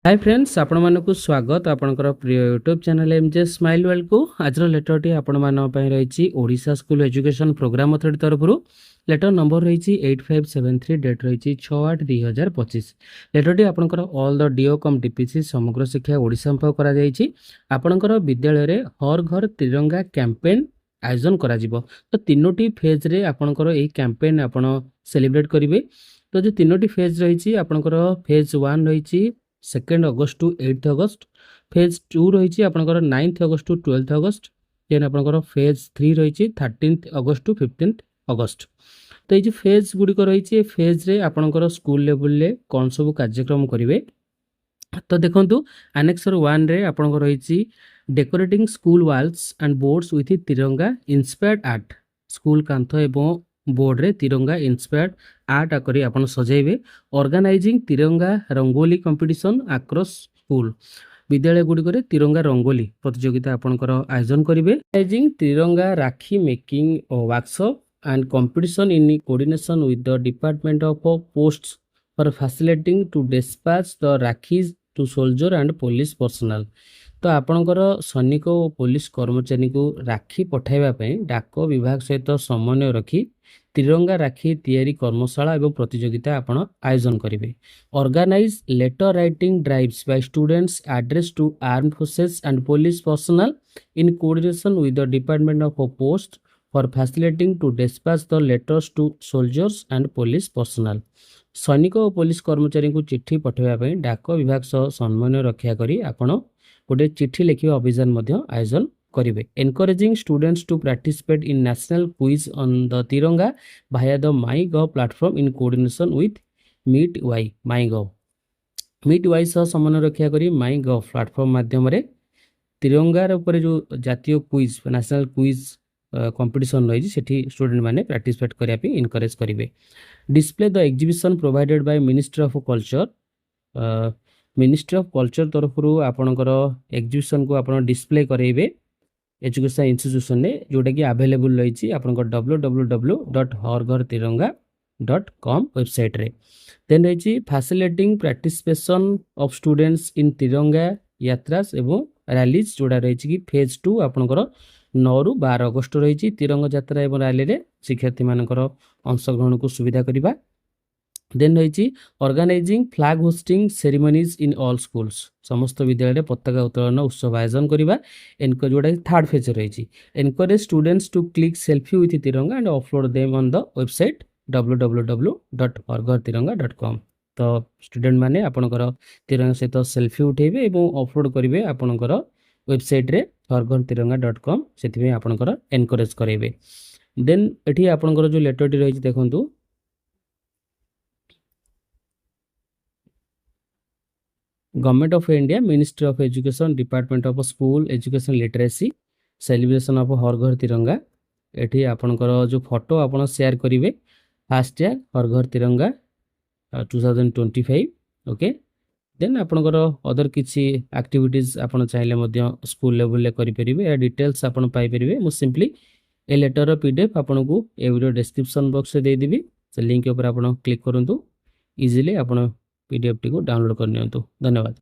Hi friends, आपण मानकु स्वागत आपनकर प्रिय YouTube channel MJ smile world को। आज लेटरटी आपण मान पई रहिछि Odisha school education programme authority तरफरु। लेटर नंबर रहिछि 8573, डेट रहिछि 6/8/2025। लेटरटी आपनकर all the DO cum DPC Samagra Shiksha Odisha में करा जाइछि। आपनकर विद्यालय रे हर घर तिरंगा कैंपेन आयोजन करा जिवो। तो तीनोटी फेज रे आपनकर एई कैंपेन आपण सेलिब्रेट करिवे। तो जो तीनोटी फेज रहिछि आपनकर फेज 1 रहिछि 2 अगस्त टू 8 अगस्त, फेज 2 रही आपनकर 9 अगस्त टू 12 अगस्त, देन आपनकर फेज 3 रही 13 अगस्त टू 15 अगस्त। तो ये फेज गुड़िक रही फेज रे आपनकर स्कूल लेवल ले कौन सब कार्यक्रम करेंगे। तो देखंतु एनेक्सर 1 रे आपनकर रही decorating school walls and boards with Tiranga inspired art. School कांथ एवं बोर्ड रे तिरंगा इंस्पायर्ड आर्ट आकरी आपण सजाइबे। ऑर्गेनाइजिंग तिरंगा रंगोली कंपटीशन अक्रॉस स्कूल। विद्यालय गुड़िक तिरंगा रंगोली प्रतियोगिता आपनकर आयोजन करेंगे। Organising Tiranga rakhi making workshop and competition in coordination with the department of posts for facilitating to dispatch the rakhis to soldier and police personnel. तो आपणकर सैनिक और पुलिस कर्मचारी को राखी पठाइबा पई डाक विभाग सहित समन्वय रखी तिरंगा राखी तैयारी कर्मशाला एवं प्रतियोगिता आपण आयोजन करेंगे। Organise letter writing drives by students address to arm forces and police personnel in coordination with the department of post for facilitating to dispatch the letters to soldiers and police personnel. सैनिक और police कर्मचारी को चिट्ठी पठाइबा पई डाक विभाग सह समन्वय रक्षा करी आपण गोटे चिट्ठी लिखिबा अभियान मध्य आयोजन करेंगे। Encouraging students to participate in national quiz on the Tiranga via the MyGov platform in coordination with MeitY MyGov। MeitY सह समन्वय रक्षा करी MyGov प्लेटफॉर्म माध्यम रे तिरंगार ऊपर जो जातीय क्विज नेशनल क्विज कंपटीशन रही सेठी स्टूडेंट माने पार्टिसिपेट करिया पे इनकरेज करेंगे। Display the exhibition provided by ministry of culture. Ministry of culture तरफ आपणकर एग्जीबिशन को आपण डिस्प्ले करेंगे एजुकेशन इंस्टीट्यूशन ने, जोटा कि अवेलेबल रही आपनकर www.horghortiranga.com वेबसाइट रे। देन रही facilitating participation of students in तिरंगा यात्रास एवं रैलीज, जोड़ा रही कि फेज 2 आपनकर 9 ରୁ 12 अगस्त रही तिरंगा यात्रा एवं रैली रे शिक्षार्थी मानकर अंशग्रहण को सुविधा करिबा। देन रही organising flag hoisting ceremonies in all schools. समस्त विद्यालय पताका उत्तोलन उत्सव आयोजन करिबा। एनको जोड़ा थर्ड फेज रही encourage students to click selfie with Tiranga and upload them on the website www.horghortiranga.com। तो स्टूडेंट माने आपनकर तिरंगा सहित सेल्फी उठेबे एवं अपलोड करिवे आपनकर वेबसाइट रे horghortiranga.com। सेति आपनकर एनकरेज करेबे। देन एठी आपनकर जो लेटरटी रही देखंतु government of India ministry of education department of school education literacy celebration of her घर तिरंगा। एठी आपनकर जो फोटो आपण शेयर करिवे # हर घर तिरंगा 2025। ओके, देन आपनकर अदर किछि एक्टिविटीज आपण चाहिले मध्य स्कूल लेवल ले करि परिबे। या डिटेल्स आपण पाई परिबे। मु सिंपली ए लेटर रो पीडीएफ आपनको ए वीडियो डिस्क्रिप्शन बॉक्स रे दे दिबी। से लिंक ऊपर आपण क्लिक करंतु, इजीली आपण पीडीएफ टी को डाउनलोड कर नियंतु। धन्यवाद।